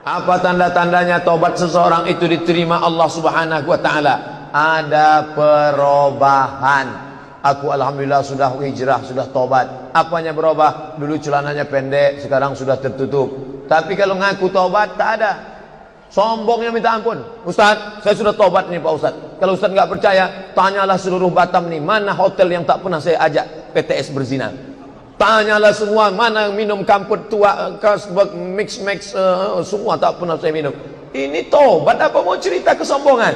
Apa tanda-tandanya tobat seseorang itu diterima Allah Subhanahu wa taala? Ada perubahan. Aku alhamdulillah sudah hijrah, sudah tobat. Apanya berubah? Dulu celananya pendek, sekarang sudah tertutup. Tapi kalau ngaku tobat tak ada. Sombongnya minta ampun. Ustaz, saya sudah tobat nih Pak Ustaz. Kalau Ustaz nggak percaya, tanyalah seluruh Batam nih, mana hotel yang tak pernah saya ajak PTS berzina. Tanyalah semua, mana yang minum kamput tua, kasbek, mix, semua tak pernah saya minum. Ini tobat apa mau cerita kesombongan?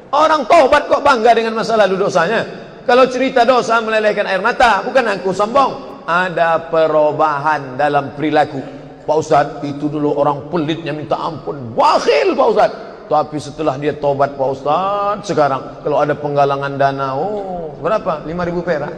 Orang tobat kok bangga dengan masa lalu dosanya. Kalau cerita dosa melelehkan air mata, bukan aku sombong. Ada perubahan dalam perilaku. Pak Ustadz, itu dulu orang pelitnya minta ampun, bakhil Pak Ustadz. Tapi setelah dia tobat Pak Ustadz, sekarang kalau ada penggalangan dana, oh berapa? 5.000 perak.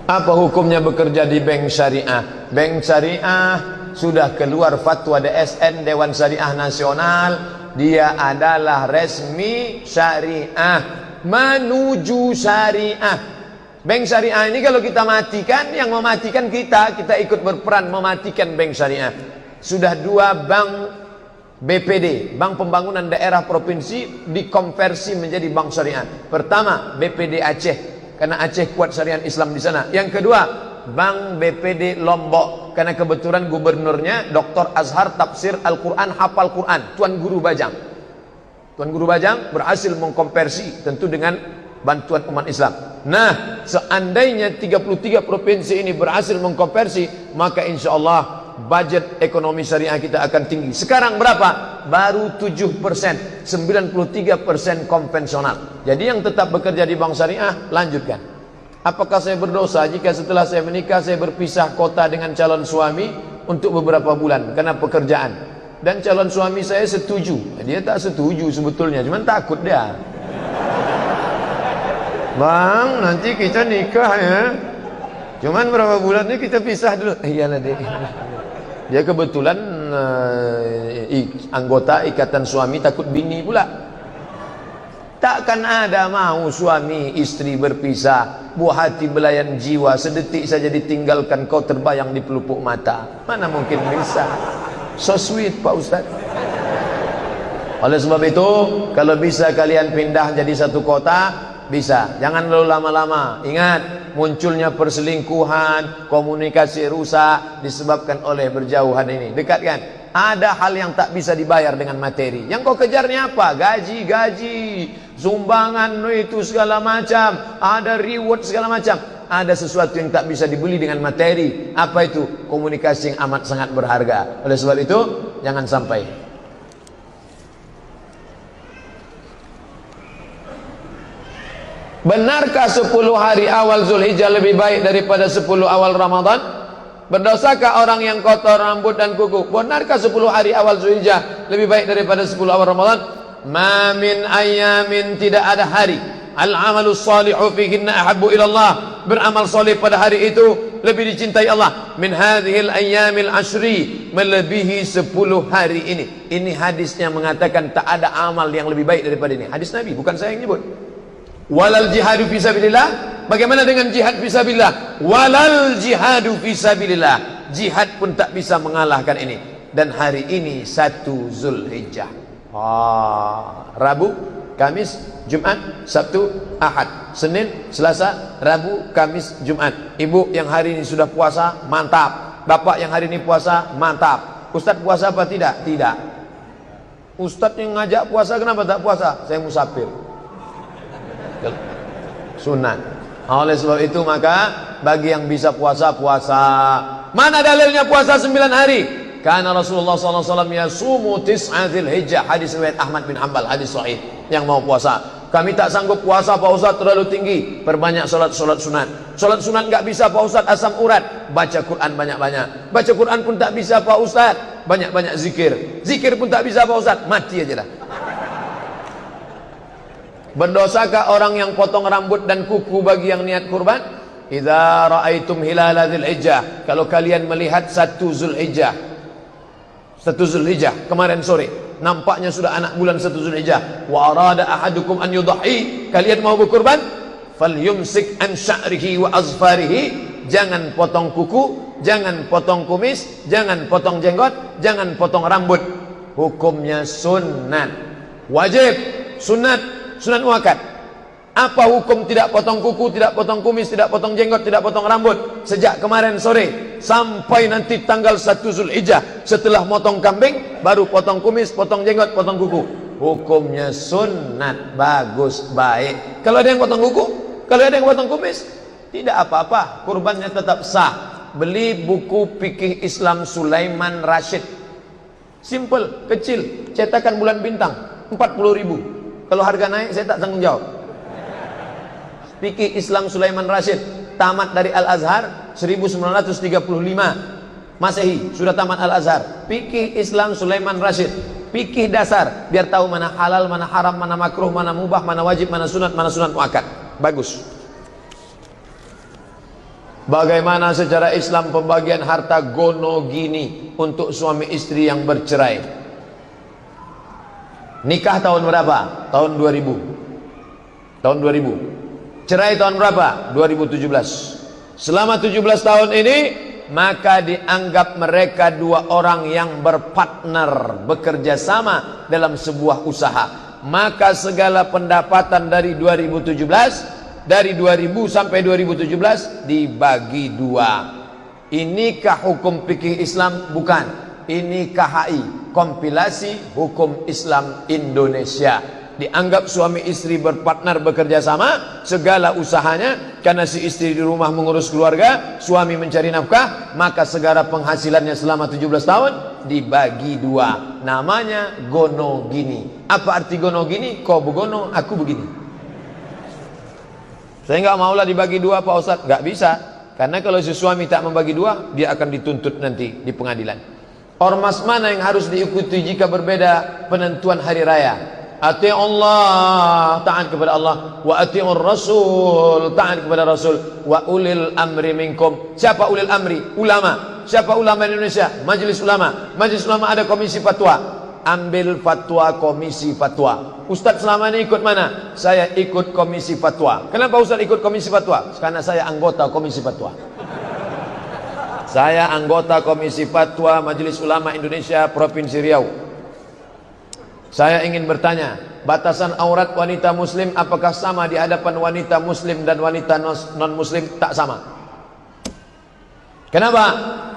Apa hukumnya bekerja di bank syariah? Bank syariah sudah keluar fatwa DSN, Dewan Syariah Nasional. Dia adalah resmi syariah, menuju syariah. Bank syariah ini kalau kita matikan, yang mematikan kita ikut berperan mematikan bank syariah. Sudah 2 bank BPD, Bank Pembangunan Daerah Provinsi, dikonversi menjadi bank syariah. Pertama, BPD Aceh, karena Aceh kuat syariat Islam di sana. Yang kedua, Bank BPD Lombok, karena kebetulan gubernurnya Dr. Azhar Tafsir Al-Quran, hafal Quran, Tuan Guru Bajang. Tuan Guru Bajang berhasil mengkonversi, tentu dengan bantuan umat Islam. Nah, seandainya 33 provinsi ini berhasil mengkonversi, maka insya Allah budget ekonomi syariah kita akan tinggi. Sekarang berapa? Baru 7%, 93% konvensional. Jadi yang tetap bekerja di bank syariah, lanjutkan. Apakah saya berdosa jika setelah saya menikah saya berpisah kota dengan calon suami untuk beberapa bulan karena pekerjaan? Dan calon suami saya setuju. Dia tak setuju sebetulnya, cuman takut dia. Bang, nanti kita nikah ya. Cuman berapa bulan ini kita pisah dulu. Iyalah deh. Dia kebetulan anggota ikatan suami takut bini pula. Takkan ada mau suami istri berpisah, buah hati belayan jiwa, sedetik saja ditinggalkan kau terbayang di pelupuk mata. Mana mungkin bisa. So sweet Pak Ustaz. Oleh sebab itu, kalau bisa kalian pindah jadi satu kota, bisa, jangan lalu lama-lama. Ingat, munculnya perselingkuhan, komunikasi rusak disebabkan oleh berjauhan ini. Dekat kan? Ada hal yang tak bisa dibayar dengan materi. Yang kau kejarnya apa? Gaji, sumbangan itu segala macam, ada reward segala macam. Ada sesuatu yang tak bisa dibeli dengan materi. Apa itu? Komunikasi yang amat sangat berharga. Oleh sebab itu, jangan sampai. Benarkah 10 hari awal Zulhijjah lebih baik daripada 10 awal Ramadan? Berdosakah orang yang kotor rambut dan kuku? Benarkah 10 hari awal Zulhijjah lebih baik daripada 10 awal Ramadan? Ma min ayamin, tidak ada hari. Al-amalus salihu fihinna ahabbu ilallah. Beramal soleh pada hari itu lebih dicintai Allah. Min hadhil ayyamil ashri, melebihi 10 hari ini. Ini hadisnya mengatakan tak ada amal yang lebih baik daripada ini. Hadis Nabi, bukan saya yang nyebut. Walal jihadu fisabilillah. Bagaimana dengan jihad fisabilillah? Walal jihadu fisabilillah. Jihad pun tak bisa mengalahkan ini. Dan hari ini 1 Zulhijjah. Rabu, Kamis, Jumat, Sabtu, Ahad, Senin, Selasa, Rabu, Kamis, Jumat. Ibu yang hari ini sudah puasa, mantap. Bapak yang hari ini puasa, mantap. Ustadz puasa apa tidak? Tidak. Ustadz yang ngajak puasa, kenapa tak puasa? Saya musafir. Sunat. Oleh sebab itu maka bagi yang bisa puasa, puasa. Mana dalilnya puasa 9 hari? Karena Rasulullah SAW yasumu tis'a Dzulhijjah. Hadis riwayat Ahmad bin Hanbal, hadis sahih. Yang mau puasa, kami tak sanggup puasa Pak Ustaz, terlalu tinggi. Perbanyak solat sunat. Solat sunat enggak bisa Pak Ustaz, asam urat. Baca Quran banyak-banyak. Baca Quran pun tak bisa Pak Ustaz, banyak-banyak zikir. Zikir pun tak bisa Pak Ustaz, mati aja dah. Berdosakah orang yang potong rambut dan kuku bagi yang niat kurban? Idza ra'aitum hilala Dzulhijjah, kalau kalian melihat 1 Zulhijjah, 1 Zulhijjah kemarin sore, nampaknya sudah anak bulan 1 Zulhijjah, wa arada ahadukum an yudhi, kalian mau berkurban, falyumsik an sya'rihi wa azfarihi, jangan potong kuku, jangan potong kumis, jangan potong jenggot, jangan potong rambut. Hukumnya sunat. Wajib, sunat, sunat muakkad. Apa hukum tidak potong kuku, tidak potong kumis, tidak potong jenggot, tidak potong rambut sejak kemarin sore sampai nanti tanggal 1 Zulhijjah? Setelah motong kambing baru potong kumis, potong jenggot, potong kuku. Hukumnya sunat, bagus, baik. Kalau ada yang potong kuku, kalau ada yang potong kumis, tidak apa-apa, kurbannya tetap sah. Beli buku Fikih Islam Sulaiman Rasyid, simple, kecil, cetakan bulan bintang, 40.000. Kalau harga naik saya tak tanggung jawab. Fikih Islam Sulaiman Rasyid, tamat dari Al-Azhar 1935 Masehi, sudah tamat Al-Azhar. Fikih Islam Sulaiman Rasyid, fikih dasar, biar tahu mana halal, mana haram, mana makruh, mana mubah, mana wajib, mana sunat muakkad. Bagus. Bagaimana secara Islam pembagian harta gonogini untuk suami istri yang bercerai? Nikah tahun berapa? Tahun 2000. Tahun 2000. Cerai tahun berapa? 2017. Selama 17 tahun ini, maka dianggap mereka dua orang yang berpartner, bekerja sama dalam sebuah usaha. Maka segala pendapatan dari 2017, dari 2000 sampai 2017 dibagi dua. Inikah hukum fikih Islam? Bukan. Ini KHI, kompilasi hukum Islam Indonesia. Dianggap suami istri berpartner, bekerja sama segala usahanya, karena si istri di rumah mengurus keluarga, suami mencari nafkah, maka segala penghasilannya selama 17 tahun dibagi dua. Namanya gonogini. Apa arti gonogini? Kau begono, aku begini. Saya nggak maulah dibagi dua Pak Ustadz. Nggak bisa, karena kalau si suami tak membagi dua, dia akan dituntut nanti di pengadilan. Ormas mana yang harus diikuti jika berbeda penentuan hari raya? Ati Allah, taat kepada Allah, wa atiur Rasul, taat kepada Rasul, wa ulil amri minkum. Siapa ulil amri? Ulama. Siapa ulama di Indonesia? Majelis Ulama. Majelis Ulama ada komisi fatwa. Ambil fatwa komisi fatwa. Ustadz selama ini ikut mana? Saya ikut komisi fatwa. Kenapa Ustadz ikut komisi fatwa? Karena saya anggota komisi fatwa. Saya anggota komisi fatwa Majelis Ulama Indonesia Provinsi Riau. Saya ingin bertanya, batasan aurat wanita muslim apakah sama di hadapan wanita muslim dan wanita non muslim? Tak sama. Kenapa?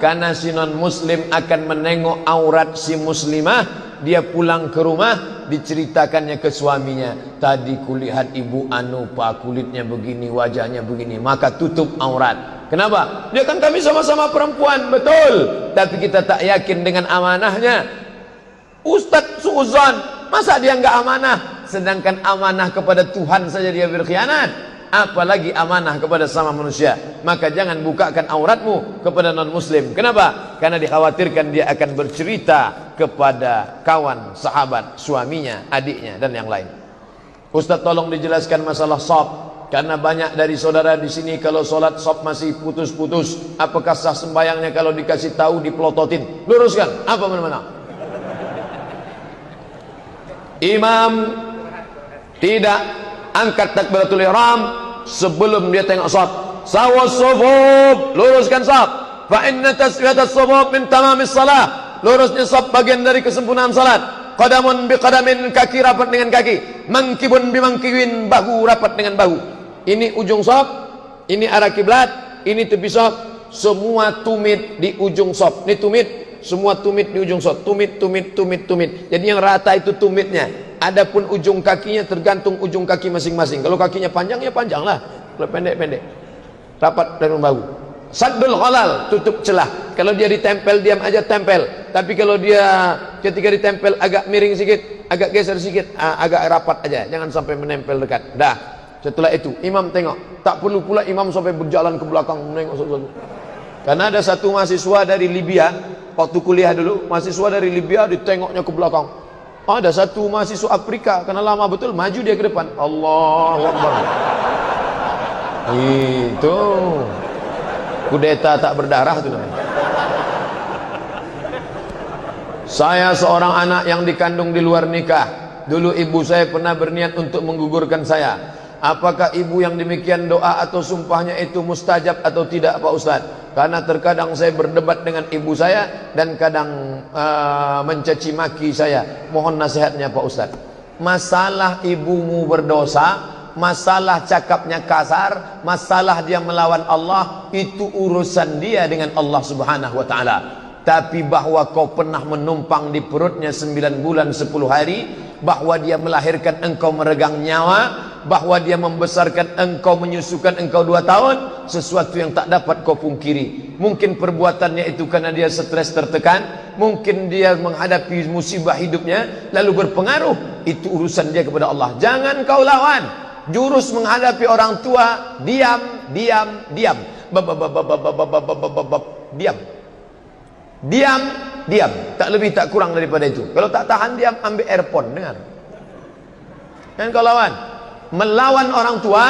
Karena si non muslim akan menengok aurat si muslimah, dia pulang ke rumah diceritakannya ke suaminya, tadi kulihat ibu anu pak, kulitnya begini, wajahnya begini, maka tutup aurat. Kenapa? Dia kan kami sama-sama perempuan, betul, tapi kita tak yakin dengan amanahnya. Ustadz suuzon, masa dia enggak amanah? Sedangkan amanah kepada Tuhan saja dia berkhianat, apalagi amanah kepada sama manusia. Maka jangan bukakan auratmu kepada non muslim. Kenapa? Karena dikhawatirkan dia akan bercerita kepada kawan, sahabat, suaminya, adiknya dan yang lain. Ustadz tolong dijelaskan masalah shop, karena banyak dari saudara di sini kalau sholat shop masih putus-putus. Apakah sah sembayangnya kalau dikasih tahu dipelototin? Luruskan, apa mana-mana? Imam tidak angkat takbiratul ihram sebelum dia tengok shaf. Sawas sufuf, luruskan shaf. Fa inna taswiyatas sufuf min tamamis salah. Lurusnya shaf bagian dari kesempurnaan salat. Qadamun bi qadamin, kaki rapat dengan kaki. Mangkibun bi mangkibin, bahu rapat dengan bahu. Ini ujung shaf, ini arah kiblat, ini tepi shaf. Semua tumit di ujung shaf. Ini tumit. Semua tumit di ujung shaf, tumit. Jadi yang rata itu tumitnya. Adapun ujung kakinya tergantung ujung kaki masing-masing. Kalau kakinya panjang ya panjang lah. Kalau pendek rapat dengan bahu. Saddul khalal, tutup celah. Kalau dia ditempel, diam aja tempel. Tapi kalau dia ketika ditempel agak miring sedikit, agak geser sedikit, agak rapat aja. Jangan sampai menempel dekat. Dah. Setelah itu imam tengok. Tak perlu pula imam sampai berjalan ke belakang menengok sesuatu. Karena ada satu mahasiswa dari Libya, waktu kuliah dulu, mahasiswa dari Libya ditengoknya ke belakang. Ada satu mahasiswa Afrika, karena lama betul, maju dia ke depan. Allahu Akbar. Itu kudeta tak berdarah itu namanya. Saya seorang anak yang dikandung di luar nikah. Dulu ibu saya pernah berniat untuk menggugurkan saya. Apakah ibu yang demikian doa atau sumpahnya itu mustajab atau tidak Pak Ustaz? Karena terkadang saya berdebat dengan ibu saya dan kadang mencaci maki saya. Mohon nasihatnya Pak Ustaz. Masalah ibumu berdosa, masalah cakapnya kasar, masalah dia melawan Allah, itu urusan dia dengan Allah Subhanahu wa taala. Tapi bahwa kau pernah menumpang di perutnya 9 bulan 10 hari, bahwa dia melahirkan engkau meregang nyawa, bahwa dia membesarkan engkau, menyusukan engkau 2 tahun, sesuatu yang tak dapat kau pungkiri. Mungkin perbuatannya itu karena dia stres tertekan, mungkin dia menghadapi musibah hidupnya lalu berpengaruh, itu urusan dia kepada Allah. Jangan kau lawan. Jurus menghadapi orang tua, diam, diam, diam. Diam. Diam, diam. Tak lebih tak kurang daripada itu. Kalau tak tahan diam, ambil earphone, dengar. Dan kau lawan. Melawan orang tua,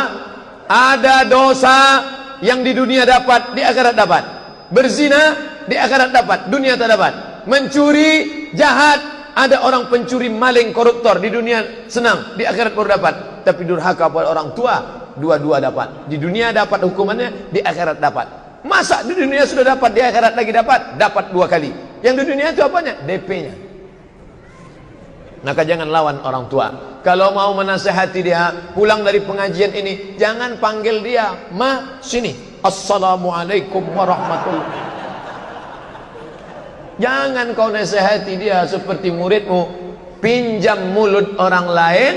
ada dosa yang di dunia dapat, di akhirat dapat. Berzina, di akhirat dapat, dunia tak dapat. Mencuri, jahat, ada orang pencuri, maling, koruptor, di dunia senang, di akhirat baru dapat. Tapi durhaka pada orang tua, dua-dua dapat. Di dunia dapat hukumannya, di akhirat dapat. Masa di dunia sudah dapat, di akhirat lagi dapat 2 kali. Yang di dunia itu apanya? DP-nya. Maka jangan lawan orang tua. Kalau mau menasehati dia, pulang dari pengajian ini, jangan panggil dia, "Ma, sini. Assalamualaikum warahmatullahi." Jangan kau nasehati dia seperti muridmu, pinjam mulut orang lain,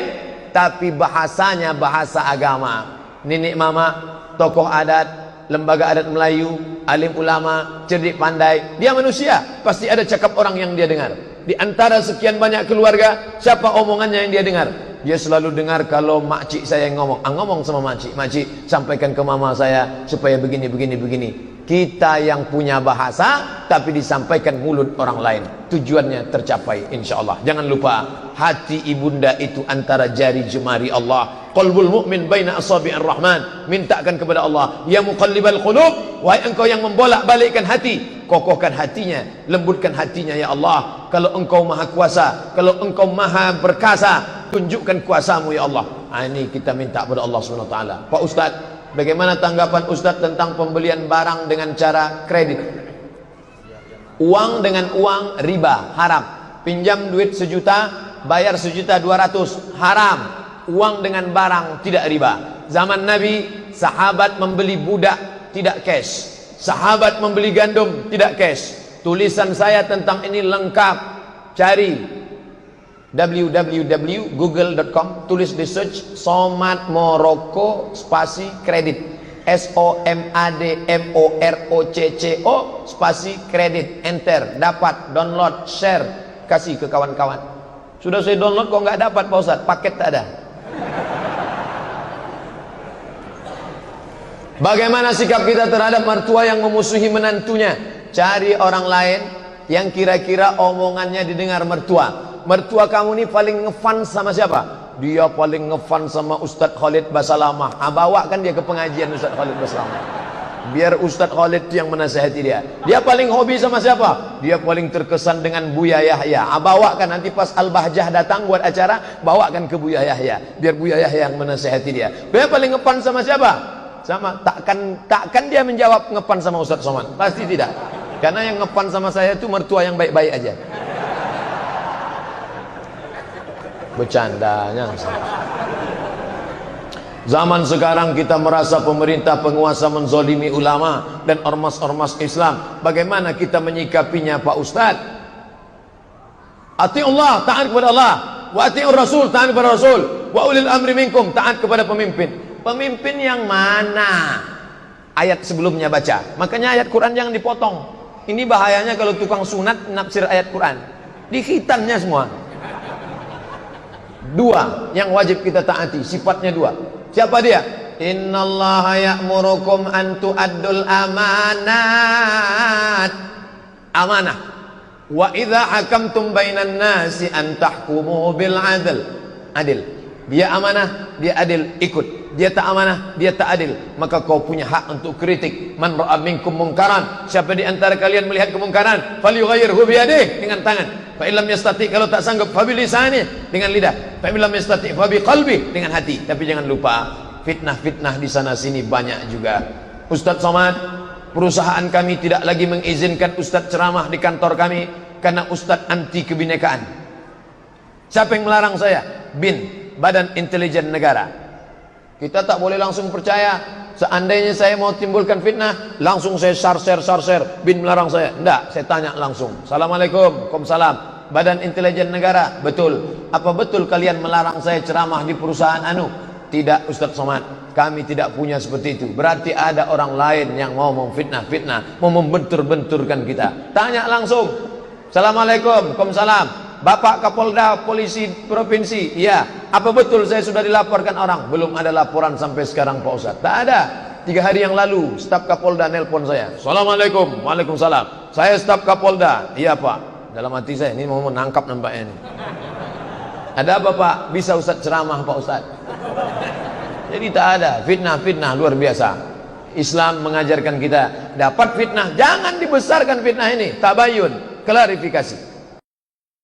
tapi bahasanya bahasa agama. Nenek mama, tokoh adat, lembaga adat Melayu, alim ulama, cerdik pandai, dia manusia, pasti ada cakap orang yang dia dengar. Di antara sekian banyak keluarga, siapa omongannya yang dia dengar? Dia selalu dengar kalau makcik saya yang ngomong. Ngomong sama makcik, "Makcik, sampaikan ke mama saya supaya begini, begini, begini." Kita yang punya bahasa, tapi disampaikan mulut orang lain, tujuannya tercapai insyaallah. Jangan lupa, hati ibunda itu antara jari jemari Allah. Qalbul mu'min baina asabi'ir rahman. Mintakan kepada Allah, ya muqallibal qulub, wahai engkau yang membolak-balikkan hati, kokohkan hatinya, lembutkan hatinya ya Allah. Kalau engkau maha kuasa, kalau engkau maha perkasa, tunjukkan kuasamu ya Allah. Ini kita minta kepada Allah Subhanahu wa taala. Pak Ustaz, bagaimana tanggapan Ustaz tentang pembelian barang dengan cara kredit? Uang dengan uang riba, haram. Pinjam duit 1 juta, bayar 1.200.000, haram. Uang dengan barang tidak riba. Zaman Nabi, sahabat membeli budak tidak cash, sahabat membeli gandum tidak cash. Tulisan saya tentang ini lengkap, cari www.google.com, tulis di search Somad Morocco spasi kredit, SOMADMOROCCO spasi kredit, enter, dapat, download, share, kasih ke kawan-kawan. Sudah saya download kok nggak dapat Pak Ustaz, paket tak ada. Bagaimana sikap kita terhadap mertua yang memusuhi menantunya? Cari orang lain yang kira-kira omongannya didengar mertua. Mertua kamu ini paling ngefan sama siapa? Dia paling ngefan sama Ustadz Khalid Basalamah. Bawakan dia ke pengajian Ustadz Khalid Basalamah, biar Ustadz Khalid yang menasihati dia. Dia paling hobi sama siapa? Dia paling terkesan dengan Buya Yahya. Bawakan nanti pas Al-Bahjah datang buat acara, bawakan ke Buya Yahya, biar Buya Yahya yang menasihati dia. Dia paling ngefan sama siapa? Sama, takkan dia menjawab ngepan sama Ustadz Somad, pasti tidak. Karena yang ngepan sama saya itu mertua yang baik-baik aja. Bercandanya. Zaman sekarang kita merasa pemerintah penguasa menzolimi ulama dan ormas-ormas Islam. Bagaimana kita menyikapinya Pak Ustadz? Ati'ullah, taat kepada Allah. Wa ati'ur Rasul, taat kepada Rasul. Wa ulil amri minkum, taat kepada pemimpin. Pemimpin yang mana? Ayat sebelumnya baca. Makanya ayat Quran jangan dipotong. Ini bahayanya kalau tukang sunat nafsir ayat Quran, dikhitannya semua. 2 yang wajib kita taati, sifatnya 2. Siapa dia? Innallaha ya'murukum an tu'addul amanat. Amanah. Wa idza hakamtum bainan nasi an tahkumu bil adl. Adil. Dia amanah, dia adil, ikut. Dia tak amanah, dia tak adil, maka kau punya hak untuk kritik. Man ra'a minkum munkaran, siapa di antara kalian melihat kemungkaran, falyughayyirhu biyadihi, dengan tangan. Fa illam yastati, kalau tak sanggup, fa bilisani, dengan lidah. Fa illam yastati, fa biqalbi, dengan hati. Tapi jangan lupa, fitnah-fitnah di sana sini banyak juga. Ustadz Somad, perusahaan kami tidak lagi mengizinkan Ustadz ceramah di kantor kami karena Ustadz anti kebinekaan. Siapa yang melarang saya? BIN, Badan Intelijen Negara. Kita tak boleh langsung percaya. Seandainya saya mau timbulkan fitnah, langsung saya share, BIN melarang saya. Enggak, saya tanya langsung. Assalamualaikum, Waalaikumsalam. Badan Intelijen Negara, betul. Apa betul kalian melarang saya ceramah di perusahaan anu? Tidak, Ustadz Somad, kami tidak punya seperti itu. Berarti ada orang lain yang mau memfitnah-fitnah, mau membentur-benturkan kita. Tanya langsung. Assalamualaikum, Waalaikumsalam. Bapak Kapolda Polisi Provinsi, iya. Apa betul saya sudah dilaporkan orang? Belum ada laporan sampai sekarang Pak Ustadz. Tak ada. 3 hari yang lalu staf Kapolda nelpon saya. Assalamualaikum, Waalaikumsalam. Saya staf Kapolda. Iya Pak. Dalam hati saya, ini mau menangkap nampaknya ini. Ada apa Pak? Bisa Ustadz ceramah Pak Ustadz? Jadi tak ada. Fitnah-fitnah luar biasa. Islam mengajarkan kita dapat fitnah, jangan dibesarkan fitnah ini. Tabayun, klarifikasi.